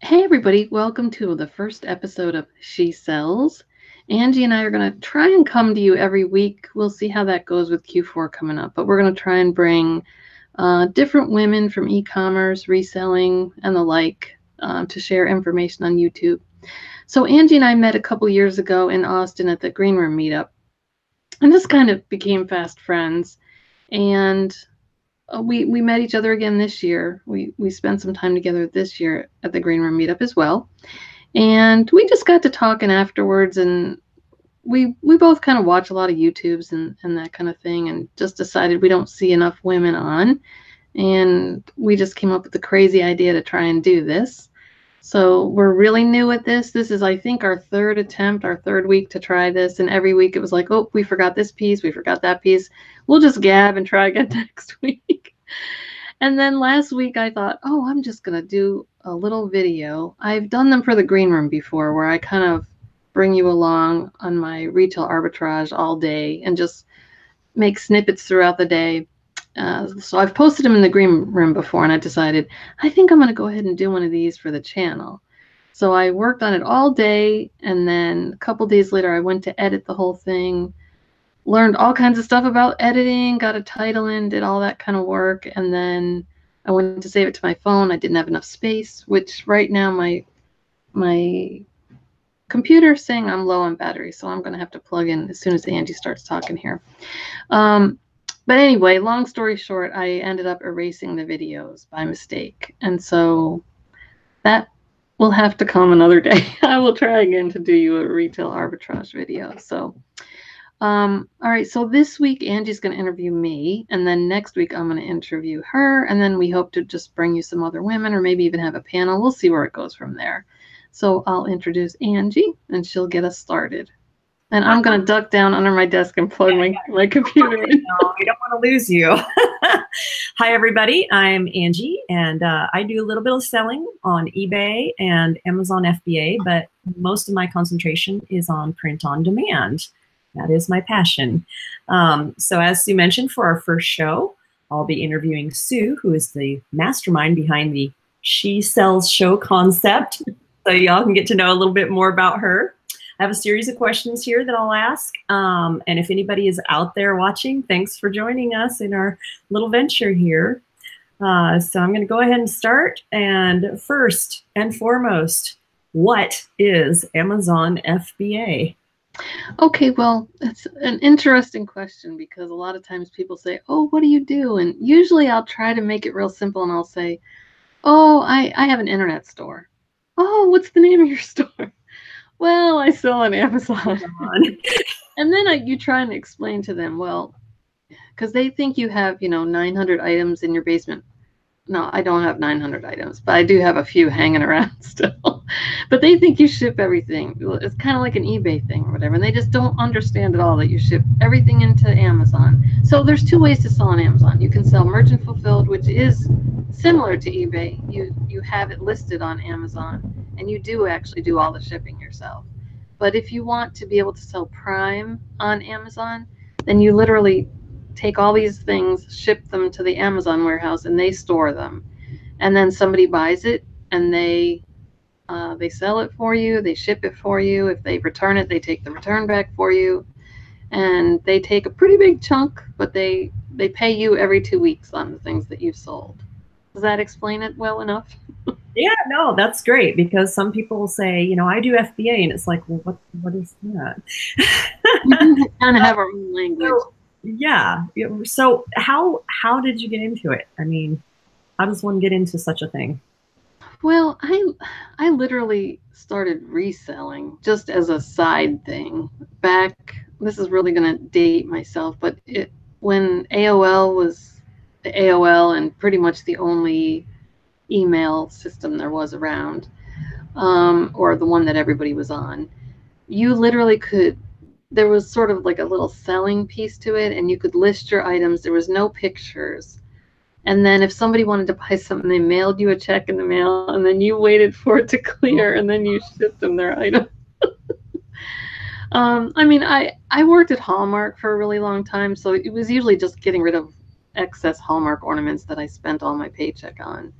Hey everybody, welcome to the first episode of She Sells. Angie and I are going to try and come to you every week. We'll see how that goes with Q4 coming up, but we're going to try and bring different women from e-commerce, reselling, and the like to share information on YouTube. So Angie and I met a couple years ago in Austin at the Green Room meetup, and just kind of became fast friends. And we met each other again this year. We spent some time together this year at the Green Room meetup as well. And we just got to talking afterwards, and we both kind of watch a lot of YouTubes and that kind of thing, and just decided we don't see enough women on. And we just came up with the crazy idea to try and do this. So we're really new at this. This is, I think, our third attempt, our third week to try this. And every week it was like, oh, we forgot this piece, we forgot that piece. We'll just gab and try again next week. And then last week I thought, oh, I'm just going to do a little video. I've done them for the Green Room before, where I kind of bring you along on my retail arbitrage all day and just make snippets throughout the day. So I've posted them in the Green Room before, and I decided, I think I'm going to go ahead and do one of these for the channel. So I worked on it all day, and then a couple days later I went to edit the whole thing, learned all kinds of stuff about editing, got a title in, did all that kind of work, and then I went to save it to my phone. I didn't have enough space, which right now my computer is saying I'm low on battery, so I'm going to have to plug in as soon as Angie starts talking here. But anyway, long story short, I ended up erasing the videos by mistake. And so that will have to come another day. I will try again to do you a retail arbitrage video. So, all right. So this week, Angie's going to interview me. And then next week, I'm going to interview her. And then we hope to just bring you some other women, or maybe even have a panel. We'll see where it goes from there. So I'll introduce Angie, and she'll get us started. And I'm going to duck down under my desk and plug my computer in. No, I don't want to lose you. Hi, everybody. I'm Angie, and I do a little bit of selling on eBay and Amazon FBA, but most of my concentration is on print on demand. That is my passion. So as Sue mentioned, for our first show, I'll be interviewing Sue, who is the mastermind behind the She Sells show concept. So y'all can get to know a little bit more about her. I have a series of questions here that I'll ask. And if anybody is out there watching, thanks for joining us in our little venture here. So I'm going to go ahead and start. And first and foremost, what is Amazon FBA? Okay, well, it's an interesting question, because a lot of times people say, oh, what do you do? And usually I'll try to make it real simple, and I'll say, oh, I have an internet store. Oh, what's the name of your store? Well, I sell on Amazon. And then you try and explain to them, well, because they think you have, 900 items in your basement. No, I don't have 900 items, but I do have a few hanging around still. But they think you ship everything. It's kind of like an eBay thing or whatever. And they just don't understand at all that you ship everything into Amazon. So there's two ways to sell on Amazon. You can sell merchant fulfilled, which is similar to eBay. You have it listed on Amazon, and you do actually do all the shipping yourself. But if you want to be able to sell Prime on Amazon, then you literally take all these things, ship them to the Amazon warehouse, and they store them. And then somebody buys it, and they sell it for you, they ship it for you. If they return it, they take the return back for you. And they take a pretty big chunk, but they pay you every 2 weeks on the things that you've sold. Does that explain it well enough? Yeah, no, that's great, because some people will say, I do FBA, and it's like, well, what is that? We kind of have our own language. Yeah. So how did you get into it? I mean, how does one get into such a thing? Well, I literally started reselling just as a side thing back. This is really going to date myself, but when AOL was the AOL and pretty much the only email system there was around, or the one that everybody was on, you literally could, there was sort of like a little selling piece to it, and you could list your items. There was no pictures. And then if somebody wanted to buy something, they mailed you a check in the mail, and then you waited for it to clear, and then you shipped them their item. I mean, I worked at Hallmark for a really long time, so it was usually just getting rid of excess Hallmark ornaments that I spent all my paycheck on.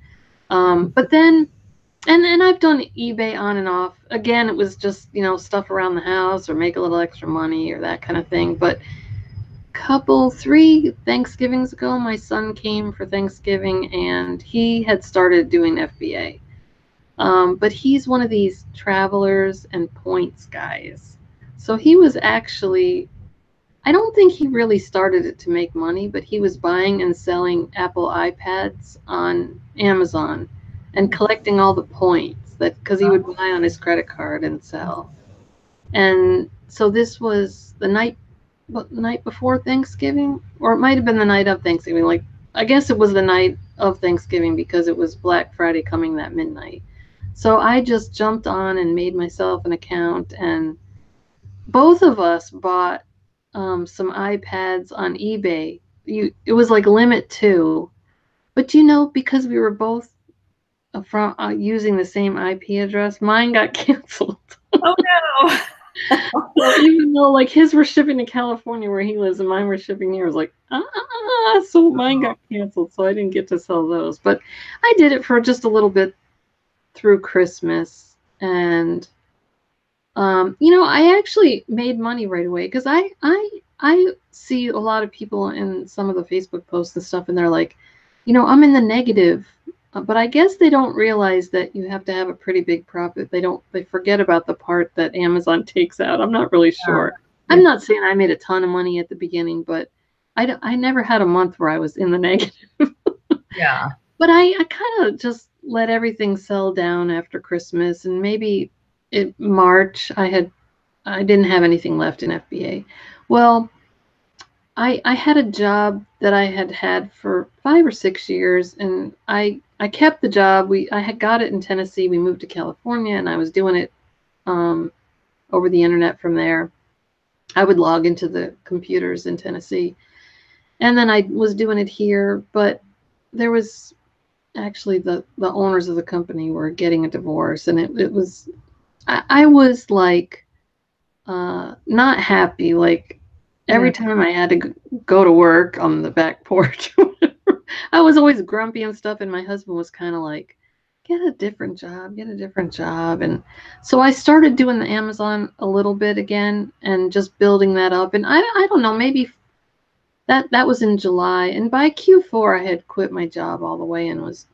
But then And I've done eBay on and off. Again, it was just, stuff around the house or make a little extra money or that kind of thing. But three Thanksgivings ago, my son came for Thanksgiving and he had started doing FBA. But he's one of these travelers and points guys. So he was actually, I don't think he really started it to make money, but he was buying and selling Apple iPads on Amazon and collecting all the points that, because he would buy on his credit card and sell. And so this was the night before Thanksgiving, or it might have been the night of Thanksgiving. Like, I guess it was the night of Thanksgiving because it was Black Friday coming that midnight. So I just jumped on and made myself an account, and both of us bought some iPads on eBay. It was like limit 2, but because we were both from using the same IP address, mine got canceled. Oh no! So even though like his were shipping to California where he lives and mine were shipping here, I was like, so mine got canceled, so I didn't get to sell those. But I did it for just a little bit through Christmas, and I actually made money right away because I see a lot of people in some of the Facebook posts and stuff, and they're like, I'm in the negative. But I guess they don't realize that you have to have a pretty big profit. They forget about the part that Amazon takes out. I'm not really sure. Yeah. I'm not saying I made a ton of money at the beginning, but I never had a month where I was in the negative. Yeah. But I kind of just let everything sell down after Christmas, and maybe in March I didn't have anything left in FBA. Well, I had a job that I had for 5 or 6 years, and I kept the job. I had got it in Tennessee. We moved to California, and I was doing it over the internet from there. I would log into the computers in Tennessee, and then I was doing it here. But there was actually the owners of the company were getting a divorce, and it was I was like not happy. Like every time I had to go to work on the back porch, I was always grumpy and stuff, and my husband was kind of like, get a different job. And so I started doing the Amazon a little bit again and just building that up. And I don't know, maybe that was in July. And by Q4, I had quit my job all the way and was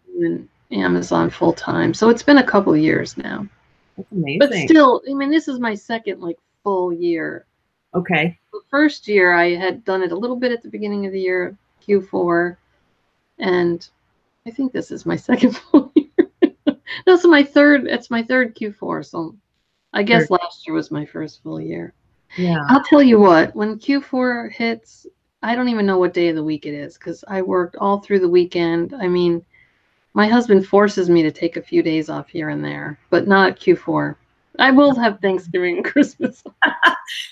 doing Amazon full time. So it's been a couple of years now. That's amazing. But still, I mean, this is my second full year. Okay. The first year I had done it a little bit at the beginning of the year, Q4, and I think this is my second full year. No, it's my third Q4, so I guess last year was my first full year. Yeah. I'll tell you what, when Q4 hits, I don't even know what day of the week it is because I worked all through the weekend. I mean, my husband forces me to take a few days off here and there, but not Q4. I will have Thanksgiving and Christmas.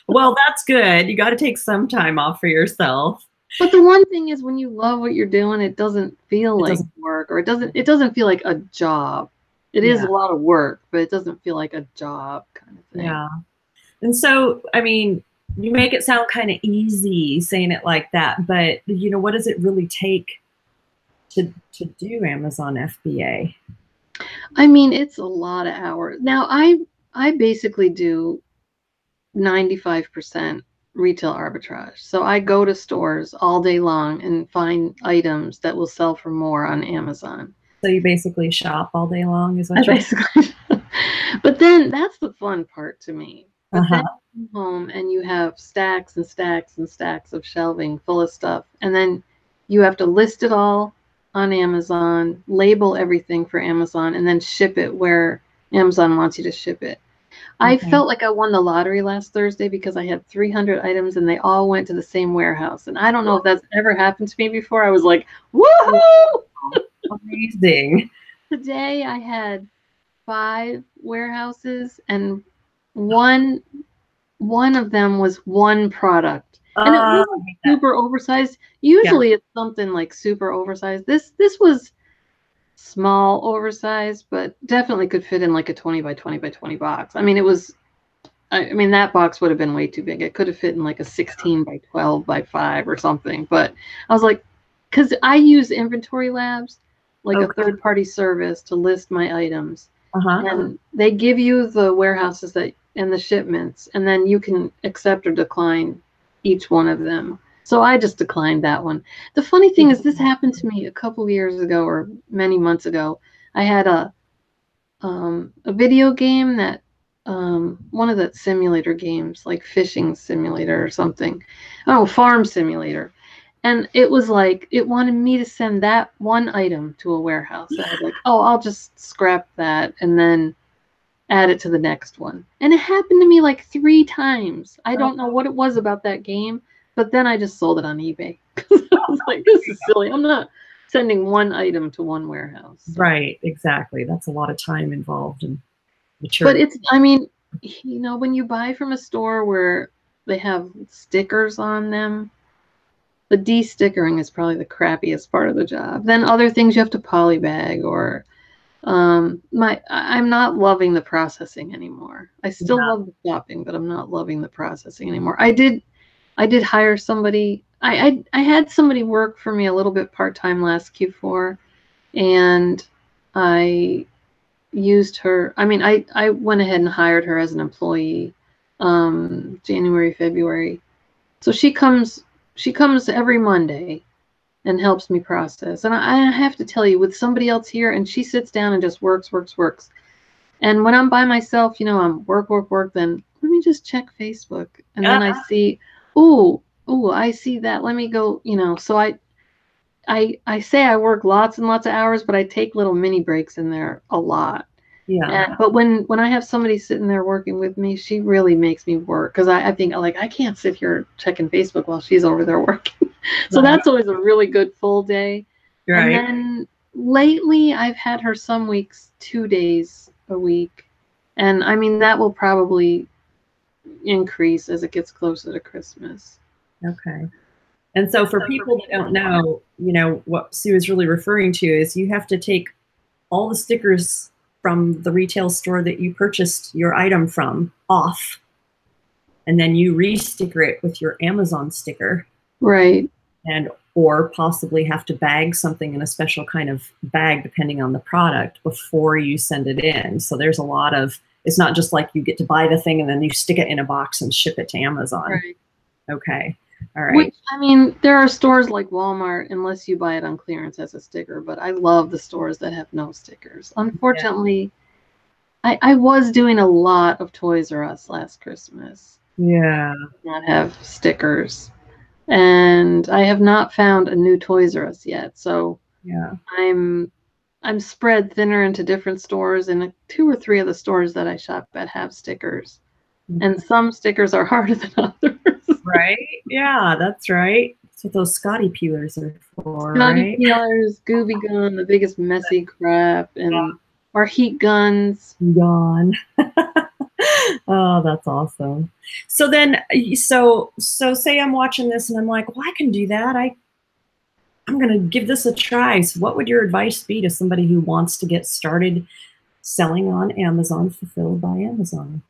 Well, that's good. You got to take some time off for yourself. But the one thing is, when you love what you're doing, it doesn't feel like work, or it doesn't feel like a job. It is a lot of work, but it doesn't feel like a job kind of thing. Yeah. And so, I mean, you make it sound kind of easy saying it like that, but what does it really take to do Amazon FBA? I mean, it's a lot of hours. Now, I basically do 95% retail arbitrage. So I go to stores all day long and find items that will sell for more on Amazon. So you basically shop all day long, is what basically. But then that's the fun part to me. But then you come home and you have stacks and stacks and stacks of shelving full of stuff, and then you have to list it all on Amazon, label everything for Amazon, and then ship it where Amazon wants you to ship it. I felt like I won the lottery last Thursday because I had 300 items and they all went to the same warehouse. And I don't know if that's ever happened to me before. I was like, woohoo! Amazing. Today I had 5 warehouses, and one of them was one product. And it wasn't super oversized. Usually it's something like super oversized. This was small oversized, but definitely could fit in like a 20 by 20 by 20 box. I mean, that box would have been way too big. It could have fit in like a 16 by 12 by 5 or something. But I was like, because I use Inventory Labs, like a Okay. third-party service to list my items. Uh-huh. And they give you the warehouses that and the shipments, and then you can accept or decline each one of them. So I just declined that one. The funny thing is, this happened to me a couple of years ago or many months ago. I had a video game that one of the simulator games, like fishing simulator or something. Oh, farm simulator. And it was like it wanted me to send that one item to a warehouse. I was like, oh, I'll just scrap that and then add it to the next one. And it happened to me like 3 times. I don't know what it was about that game, but then I just sold it on eBay. I was like, this is silly. I'm not sending one item to one warehouse. So. Right, exactly. That's a lot of time involved and But maturity. it's, I mean, when you buy from a store where they have stickers on them, the de-stickering is probably the crappiest part of the job. Then other things you have to polybag or I'm not loving the processing anymore. I still Yeah. love the shopping, but I'm not loving the processing anymore. I did hire somebody. I had somebody work for me a little bit part-time last Q4, and I used her. I mean, I went ahead and hired her as an employee January, February. So she comes every Monday and helps me process. And I have to tell you, with somebody else here, and she sits down and just works, works, works. And when I'm by myself, I'm work, work, work, then let me just check Facebook. And then I see, oh, I see that. Let me go, so I say I work lots and lots of hours, but I take little mini breaks in there a lot. Yeah. But when I have somebody sitting there working with me, she really makes me work because I think like I can't sit here checking Facebook while she's over there working. So Right. that's always a really good full day. And Right. then lately I've had her some weeks 2 days a week. And I mean that will probably increase as it gets closer to Christmas. Okay. And so for people that don't know, what Sue is really referring to is you have to take all the stickers from the retail store that you purchased your item from off, and then you re-sticker it with your Amazon sticker. Right. And or possibly have to bag something in a special kind of bag depending on the product before you send it in. So there's a lot of, it's not just like you get to buy the thing and then you stick it in a box and ship it to Amazon. Right. Okay. All right. Which, I mean, there are stores like Walmart, unless you buy it on clearance as a sticker, but I love the stores that have no stickers. Unfortunately, I was doing a lot of Toys R Us last Christmas. Yeah. Not have stickers. And I have not found a new Toys R Us yet. So Yeah. I'm spread thinner into different stores, and 2 or 3 of the stores that I shop at have stickers. And some stickers are harder than others. Right? Yeah, that's right. That's what those Scotty peelers are for, Scotty right? peelers, Gooby gun, the biggest messy crap, and our heat guns. Gone. Oh, that's awesome. So then, so say I'm watching this and I'm like, well, I can do that. I'm going to give this a try. So what would your advice be to somebody who wants to get started selling on Amazon, fulfilled by Amazon?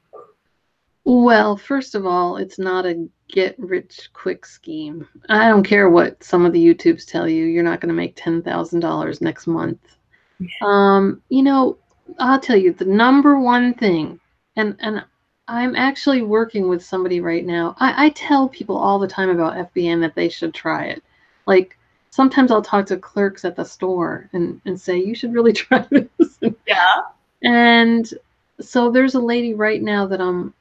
Well, first of all, it's not a get-rich-quick scheme. I don't care what some of the YouTubes tell you. You're not going to make $10,000 next month. I'll tell you the number one thing, and I'm actually working with somebody right now. I tell people all the time about FBA that they should try it. Like, sometimes I'll talk to clerks at the store and say, you should really try this. Yeah. And so there's a lady right now that I'm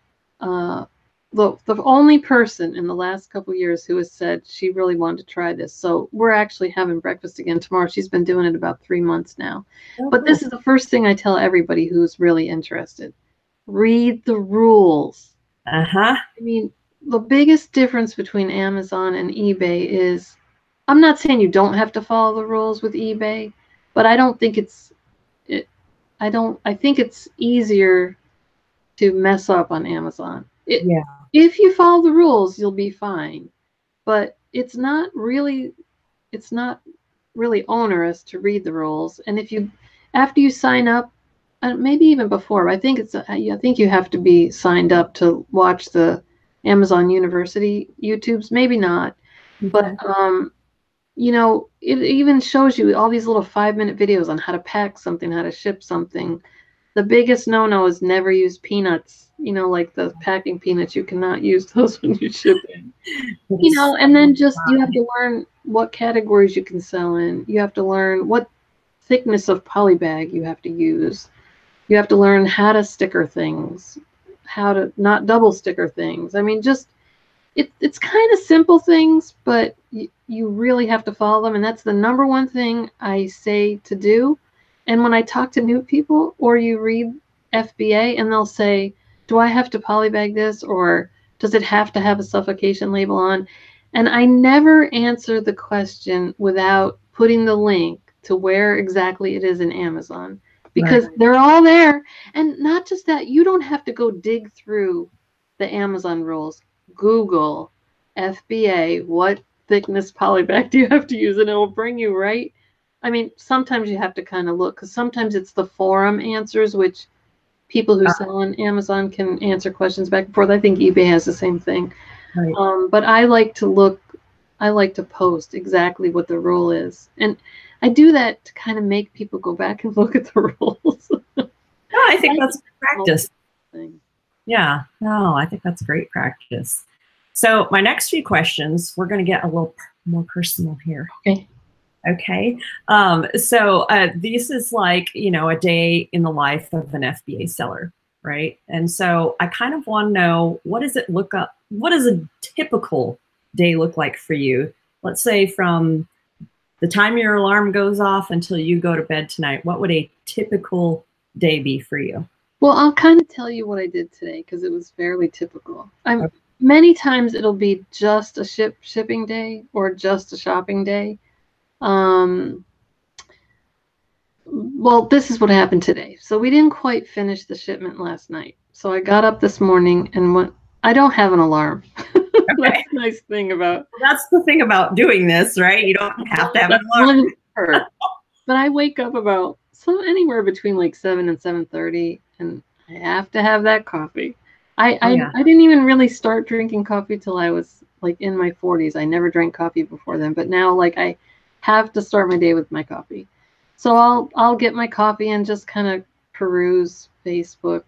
the only person in the last couple of years who has said she really wanted to try this. So we're actually having breakfast again tomorrow. She's been doing it about 3 months now. Oh, but cool. This is the first thing I tell everybody who's really interested. Read the rules. Uh-huh. I mean, the biggest difference between Amazon and eBay is, I'm not saying you don't have to follow the rules with eBay, but I don't think I think it's easier to mess up on Amazon. Yeah. If you follow the rules, you'll be fine. But it's not really onerous to read the rules. And after you sign up, maybe even before, I think you have to be signed up to watch the Amazon University YouTubes. Maybe not, but you know, it even shows you all these little 5-minute videos on how to pack something, how to ship something. The biggest no-no is never use peanuts. You know, like the packing peanuts, you cannot use those when you ship in. You know, and then just you have to learn what categories you can sell in. You have to learn what thickness of poly bag you have to use. You have to learn how to sticker things, how to not double sticker things. I mean, just it's kind of simple things, but you really have to follow them. And that's the number one thing I say to do. And when I talk to new people, or you read FBA and they'll say, do I have to polybag this, or does it have to have a suffocation label on? And I never answer the question without putting the link to where exactly it is in Amazon, because they're all there. And not just that, you don't have to go dig through the Amazon rules. Google FBA, what thickness polybag do you have to use, and it'll bring you right. I mean, sometimes you have to kind of look, because sometimes it's the forum answers, which people who sell on Amazon can answer questions back and forth. I think eBay has the same thing. Right. But I like to look, I like to post exactly what the rule is. And I do that to kind of make people go back and look at the rules. No, I think that's practice. Yeah, no, I think that's great practice. So my next few questions, we're going to get a little more personal here. Okay. Okay. So this is like, you know, a day in the life of an FBA seller, right? And so I kind of want to know, what does it look up? What does a typical day look like for you? Let's say from the time your alarm goes off until you go to bed tonight, what would a typical day be for you? Well, I'll kind of tell you what I did today, because it was fairly typical. Many times it'll be just a shipping day or just a shopping day. Well, this is what happened today. So we didn't quite finish the shipment last night. So I got up this morning and went, I don't have an alarm. Okay. That's the nice thing about. That's the thing about doing this, right? You don't have to have an alarm. But I wake up about anywhere between like 7 and 7:30, and I have to have that coffee. I didn't even really start drinking coffee till I was like in my 40s. I never drank coffee before then, but now like I have to start my day with my coffee. So I'll get my coffee and just kind of peruse Facebook.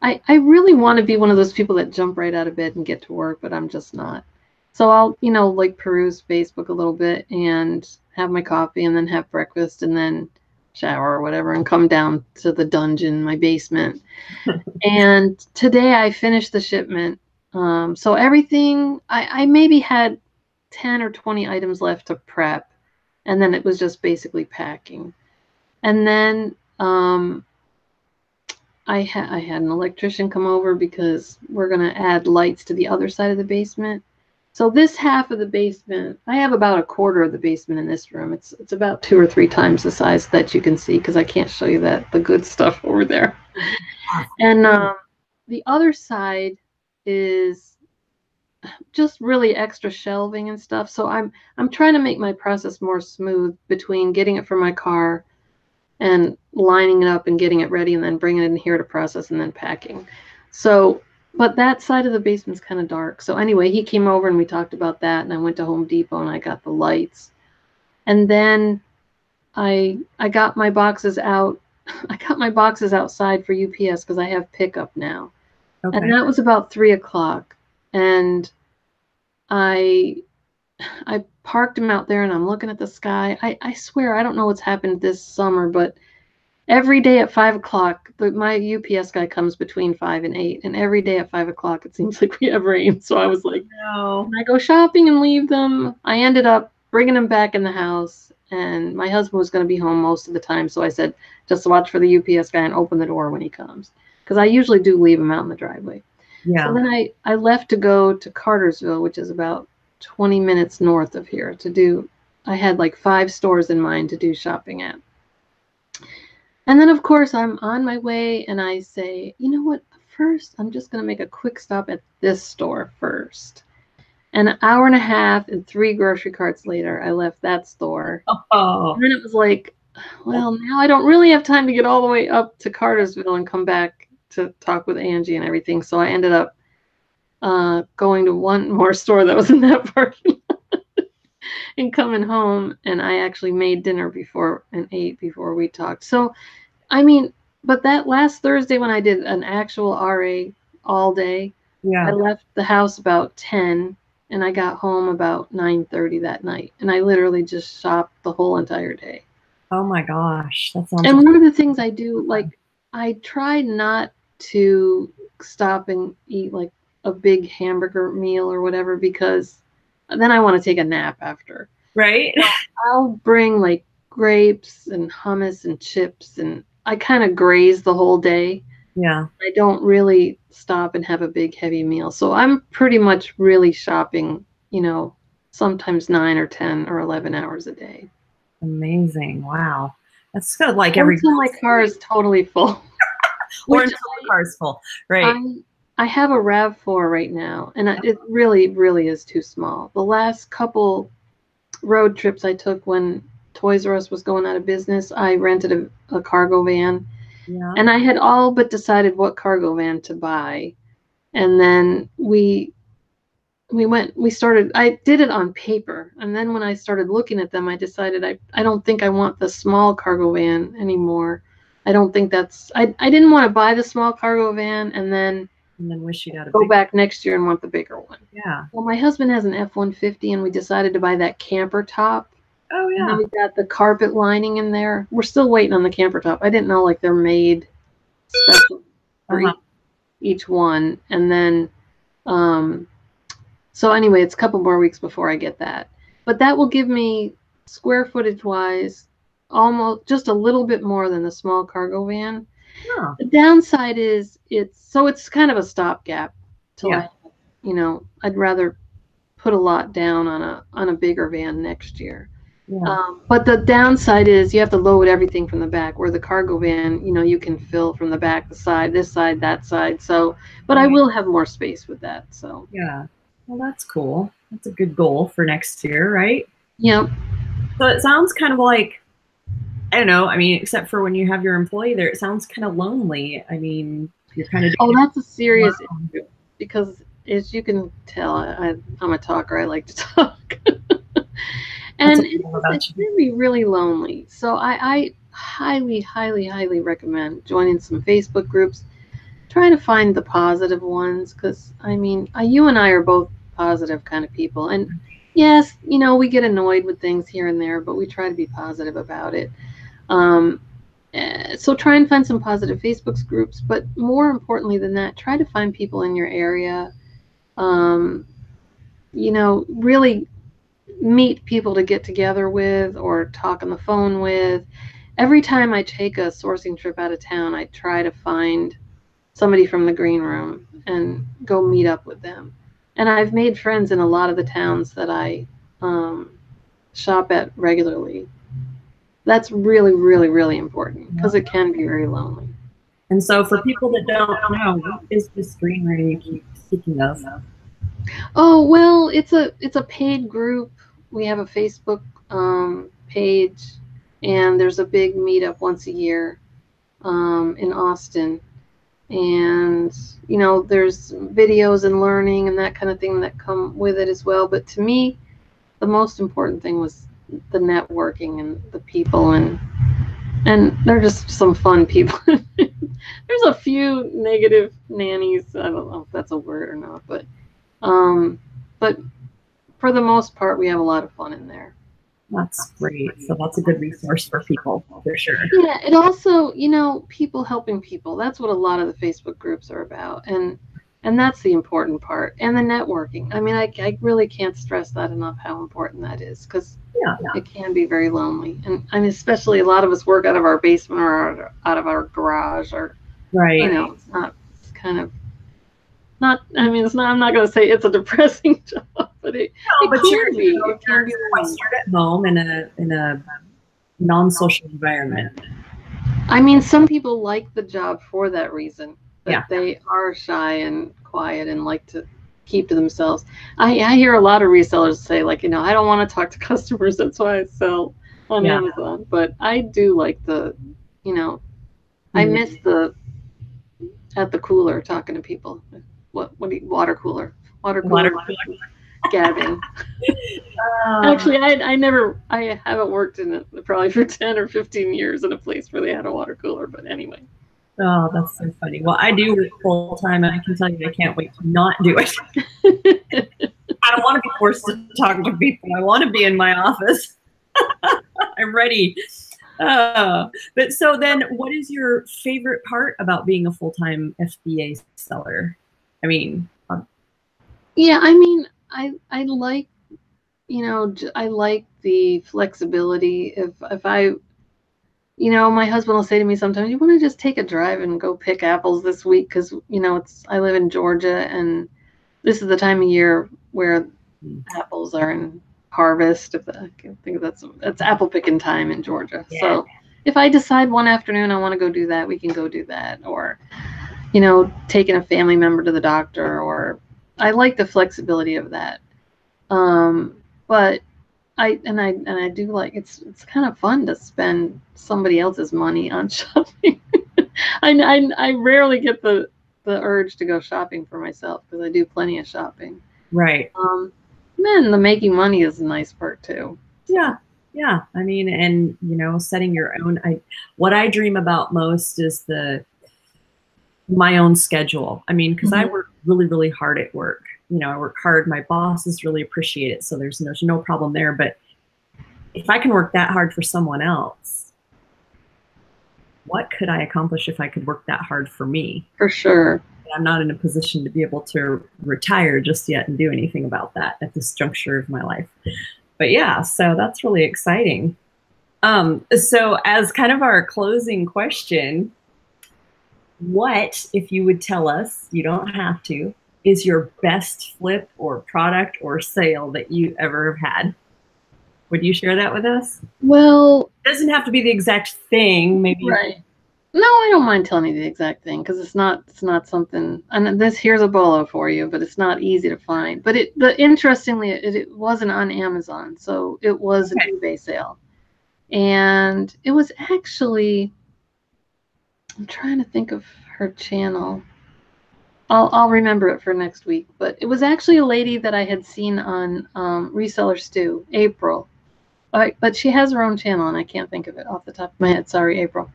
I really want to be one of those people that jump right out of bed and get to work, but I'm just not. So I'll, you know, like peruse Facebook a little bit and have my coffee and then have breakfast and then shower or whatever and come down to the dungeon, my basement. And today I finished the shipment. So everything, I maybe had 10 or 20 items left to prep, and then it was just basically packing. And then I had an electrician come over because we're going to add lights to the other side of the basement. So this half of the basement, I have about a quarter of the basement in this room. It's about 2 or 3 times the size that you can see, because I can't show you the good stuff over there. And the other side is just really extra shelving and stuff. So I'm trying to make my process more smooth between getting it from my car and lining it up and getting it ready and then bringing it in here to process and then packing. So, but that side of the basement's kind of dark. So anyway, he came over and we talked about that, and I went to Home Depot and I got the lights. And then I got my boxes out. I got my boxes outside for UPS because I have pickup now. Okay. And that was about 3 o'clock. And I parked them out there and I'm looking at the sky. I swear, I don't know what's happened this summer, but every day at 5 o'clock, my UPS guy comes between 5 and 8. And every day at 5 o'clock, it seems like we have rain. So I was like, no. And I go shopping and leave them. I ended up bringing them back in the house. And my husband was going to be home most of the time. So I said, just watch for the UPS guy and open the door when he comes. Because I usually do leave him out in the driveway. Yeah. So then I left to go to Cartersville, which is about 20 minutes north of here to do. I had like 5 stores in mind to do shopping at. And then, of course, I'm on my way and I say, you know what? First, I'm just going to make a quick stop at this store first. And an hour and a half and 3 grocery carts later, I left that store. Oh. And then it was like, well, now I don't really have time to get all the way up to Cartersville and come back to talk with Angie and everything. So I ended up going to one more store that was in that parking lot. and coming home, and I actually made dinner before and ate before we talked. So, I mean, but that last Thursday when I did an actual RA all day, I Yeah. left the house about 10 and I got home about 9:30 that night. And I literally just shopped the whole entire day. Oh my gosh, that sounds And one of the things I exciting. do, like, I try not to stop and eat like a big hamburger meal or whatever because then I want to take a nap after. Right? I'll bring like grapes and hummus and chips, and I kind of graze the whole day. Yeah. I don't really stop and have a big heavy meal. So I'm pretty much really shopping, sometimes 9 or 10 or 11 hours a day. Amazing. Wow. That's good. Like Or every until my car is totally full. or Which until the car is full. Right. I have a RAV4 right now, and it really, really is too small. The last couple road trips I took when Toys R Us was going out of business, I rented a cargo van, Yeah. and I had all but decided what cargo van to buy. And then I did it on paper. And then when I started looking at them, I decided I don't think I want the small cargo van anymore. I don't think I didn't want to buy the small cargo van and then wish you'd had a go big back next year and want the bigger one. Yeah. Well, my husband has an F-150 and we decided to buy that camper top. Oh And then yeah. we got the carpet lining in there. We're still waiting on the camper top. I didn't know like they're made special for each one. And then, so anyway, it's a couple more weeks before I get that. But that will give me square footage wise almost just a little bit more than the small cargo van. Oh. The downside is it's kind of a stopgap till Yeah. I'd rather put a lot down on a bigger van next year. Yeah. But the downside is you have to load everything from the back, where the cargo van, you can fill from the back, the side, this side, that side. So, but I will have more space with that. So, Yeah. Well, that's cool. That's a good goal for next year, right? yep. So it sounds kind of like, I don't know. I mean, except for when you have your employee there, it sounds kind of lonely. I mean, you're kind of Oh, that's a serious issue because, as you can tell, I'm a talker. I like to talk. And it's really, really lonely. So I highly, highly, highly recommend joining some Facebook groups. Try to find the positive ones because, I mean, you and I are both positive kind of people. And yes, we get annoyed with things here and there, but we try to be positive about it. So try and find some positive Facebook groups. But more importantly than that, try to find people in your area. Really meet people to get together with or talk on the phone with. Every time I take a sourcing trip out of town, I try to find somebody from the green room and go meet up with them. And I've made friends in a lot of the towns that I shop at regularly. That's really, really, really important because it can be very lonely. And so for people that don't know, what is this green room you keep speaking of? Oh, well, it's a paid group. We have a Facebook page, and there's a big meetup once a year in Austin. And, there's videos and learning and that kind of thing that come with it as well. But to me, the most important thing was the networking and the people, and they're just some fun people. There's a few negative nannies. I don't know if that's a word or not, but for the most part, we have a lot of fun in there. That's great. So that's a good resource for people, for sure. Yeah, it also, people helping people. That's what a lot of the Facebook groups are about. And that's the important part. And the networking. I mean, I really can't stress that enough, how important that is, because it can be very lonely. And I mean, especially a lot of us work out of our basement or out of our garage, or, it's not, it's kind of not, I mean, it's not, I'm not going to say it's a depressing job, but it can be. It can be start at home in a non-social environment. I mean, some people like the job for that reason, that they are shy and quiet and like to keep to themselves. I hear a lot of resellers say, like, I don't want to talk to customers. That's why I sell on Amazon. But I do like I miss at the cooler talking to people. Water cooler. gabbing. Oh, Actually, I haven't worked in it probably for 10 or 15 years in a place where they had a water cooler, but anyway. oh, that's so funny. Well, I do work full time, and I can tell you I can't wait to not do it. I don't want to be forced to talk to people. I want to be in my office. I'm ready. But so then, what is your favorite part about being a full-time FBA seller? I mean, Yeah, I mean, I like, I like the flexibility. If I, my husband will say to me sometimes, "You want to just take a drive and go pick apples this week?" Because I live in Georgia, and this is the time of year where apples are in harvest. If I can think that's apple picking time in Georgia. yeah. So if I decide one afternoon I want to go do that, we can go do that. Or taking a family member to the doctor. Or I like the flexibility of that. But I do like it's kind of fun to spend somebody else's money on shopping. I rarely get the urge to go shopping for myself because I do plenty of shopping. Right. Man, the making money is a nice part too. Yeah. Yeah. I mean, and setting your own. What I dream about most is my own schedule. I mean, because I work really, really hard at work. I work hard. My bosses really appreciate it, so there's no problem there. But if I can work that hard for someone else, what could I accomplish if I could work that hard for me? For sure. I'm not in a position to be able to retire just yet and do anything about that at this juncture of my life. But yeah, so that's really exciting. So as kind of our closing question, what, if you would tell us, you don't have to, is your best flip or product or sale that you ever have had? Would you share that with us? Well, it doesn't have to be the exact thing, maybe. Right. No, I don't mind telling you the exact thing because it's not something. And here's a bolo for you, but it's not easy to find. But interestingly, it wasn't on Amazon, so it was an eBay sale, and it was actually. I'm trying to think of her channel. I'll remember it for next week. But it was actually a lady that I had seen on Reseller Stew, April. But she has her own channel, and I can't think of it off the top of my head. Sorry, April.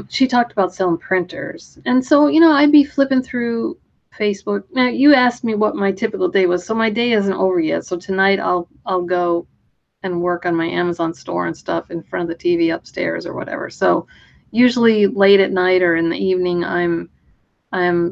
She talked about selling printers. And so, I'd be flipping through Facebook. Now, you asked me what my typical day was. So my day isn't over yet. So tonight I'll go and work on my Amazon store and stuff in front of the TV upstairs or whatever. So usually late at night or in the evening, I'm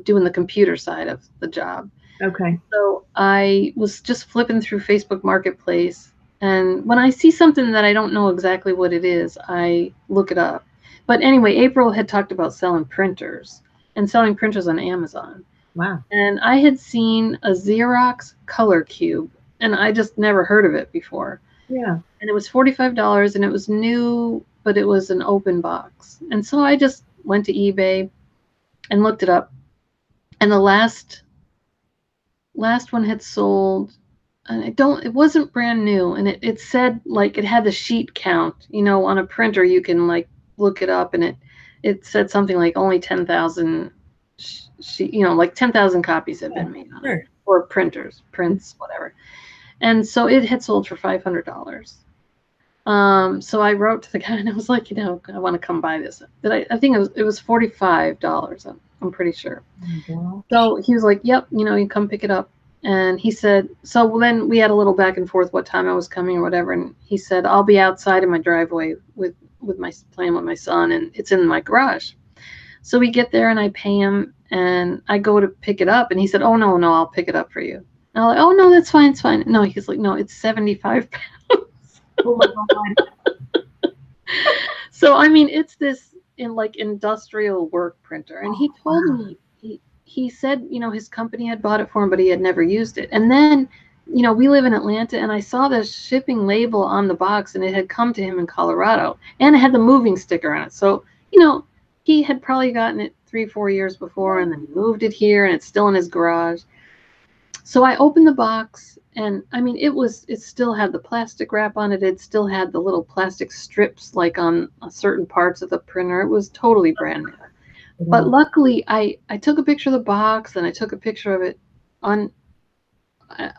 doing the computer side of the job. Okay. So I was just flipping through Facebook Marketplace. And when I see something that I don't know exactly what it is, I look it up. But anyway, April had talked about selling printers on Amazon. Wow. And I had seen a Xerox color cube, and I just never heard of it before. Yeah. And it was $45, and it was new, but it was an open box. And so I just went to eBay and looked it up. And the last one had sold, and it wasn't brand new. And it said, like, it had the sheet count, on a printer, you can like look it up, and it said something like only 10,000 like 10,000 copies had been made on it, or prints, whatever. And so it had sold for $500. So I wrote to the guy, and I was like, I want to come buy this. But I think it was $45. I'm pretty sure. So he was like, yep, you come pick it up. And he said, so then we had a little back and forth what time I was coming or whatever. And he said, I'll be outside in my driveway playing with my son, and it's in my garage. So we get there, and I pay him, and I go to pick it up, and he said, oh, no, I'll pick it up for you. And I'm like, oh, no, that's fine, it's fine. No, he's like, no, it's 75 pounds. Oh my God. So, I mean, it's this industrial work printer. And he told me, he said, his company had bought it for him, but he had never used it. And then, we live in Atlanta, and I saw the shipping label on the box, and it had come to him in Colorado, and it had the moving sticker on it. So, he had probably gotten it 3-4 years before, and then moved it here, and it's still in his garage. So I opened the box, and I mean, it still had the plastic wrap on it. It still had the little plastic strips like on certain parts of the printer. It was totally brand new. But luckily, I took a picture of the box, and I took a picture of it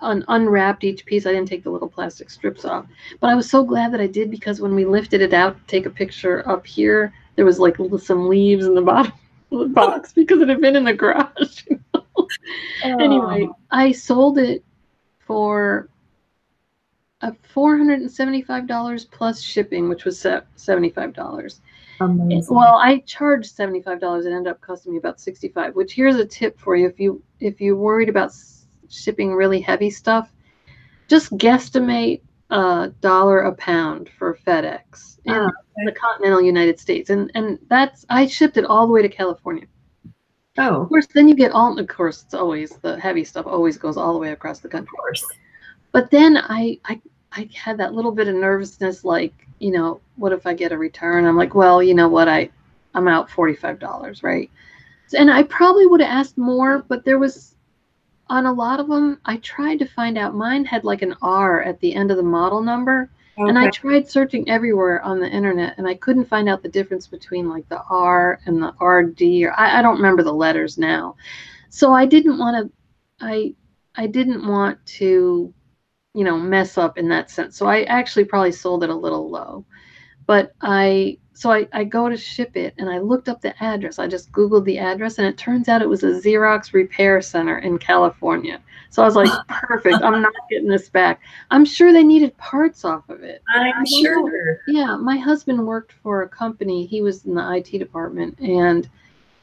unwrapped each piece. I didn't take the little plastic strips off, but I was so glad that I did, because when we lifted it out to take a picture up here, there was like some leaves in the bottom of the box because it had been in the garage. Anyway, I sold it for $475 plus shipping, which was $75. Amazing. Well, I charged $75. It ended up costing me about $65. Which, here's a tip for you: if you're worried about shipping really heavy stuff, just guesstimate $1 a pound for FedEx in the continental United States, and I shipped it all the way to California. Oh, of course, then you get all. Of course, it's always the heavy stuff. Always goes all the way across the country. Of course. But then I had that little bit of nervousness, like, what if I get a return? I'm like, well, you know what? I'm out $45, right? And I probably would have asked more, but there was, on a lot of them, I tried to find out. Mine had like an R at the end of the model number. Okay. And I tried searching everywhere on the internet, and I couldn't find out the difference between like the R and the RD, or I don't remember the letters now. So I didn't want to, I didn't want to, mess up in that sense. So I actually probably sold it a little low. But I go to ship it, and I looked up the address. I just Googled the address, and it turns out it was a Xerox repair center in California. So I was like, perfect. I'm not getting this back. I'm sure they needed parts off of it. I'm sure. Yeah, my husband worked for a company. He was in the IT department, and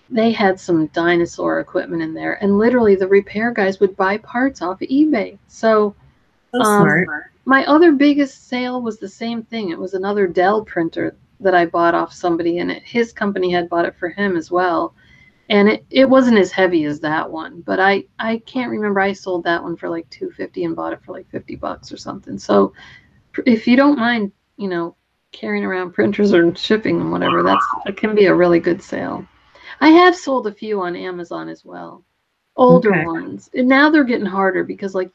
they had some dinosaur equipment in there. And literally, the repair guys would buy parts off of eBay. So smart. My other biggest sale was the same thing. It was another Dell printer that I bought off somebody, and his company had bought it for him as well. And it wasn't as heavy as that one, but I can't remember. I sold that one for like $250 and bought it for like $50 or something. So if you don't mind, carrying around printers or shipping and whatever, that can be a really good sale. I have sold a few on Amazon as well, older ones. And now they're getting harder because, like,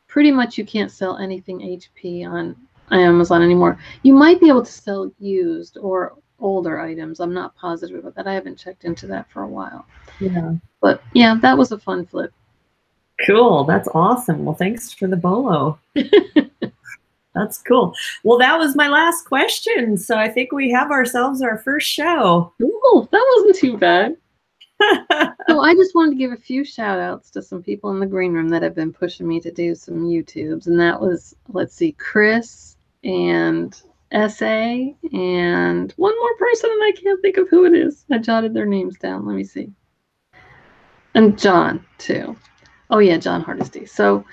pretty much you can't sell anything HP on Amazon anymore. You might be able to sell used or older items. I'm not positive about that. I haven't checked into that for a while. Yeah. But yeah, that was a fun flip. Cool. That's awesome. Well, thanks for the bolo. That's cool. Well, that was my last question. So I think we have ourselves our first show. Ooh, that wasn't too bad. So I just wanted to give a few shout outs to some people in the green room that have been pushing me to do some YouTubes. And that was, let's see, Chris and SA and one more person, and I can't think of who it is. I jotted their names down. Let me see. And John, too. Oh, yeah, John Hardesty. So,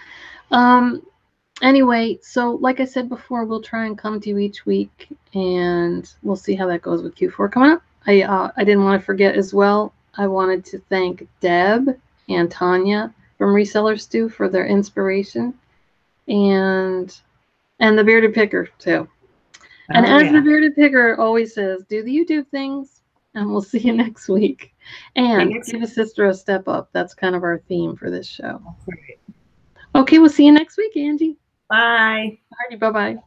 anyway, so like I said before, we'll try and come to you each week, and we'll see how that goes with Q4 coming up. I didn't want to forget as well. I wanted to thank Deb and Tanya from Reseller Stew for their inspiration, and the Bearded Picker too. And as the Bearded Picker always says, do the YouTube things, and we'll see you next week. And give a sister a step up. That's kind of our theme for this show. That's right. Okay, we'll see you next week, Angie. Bye. Alrighty, bye-bye.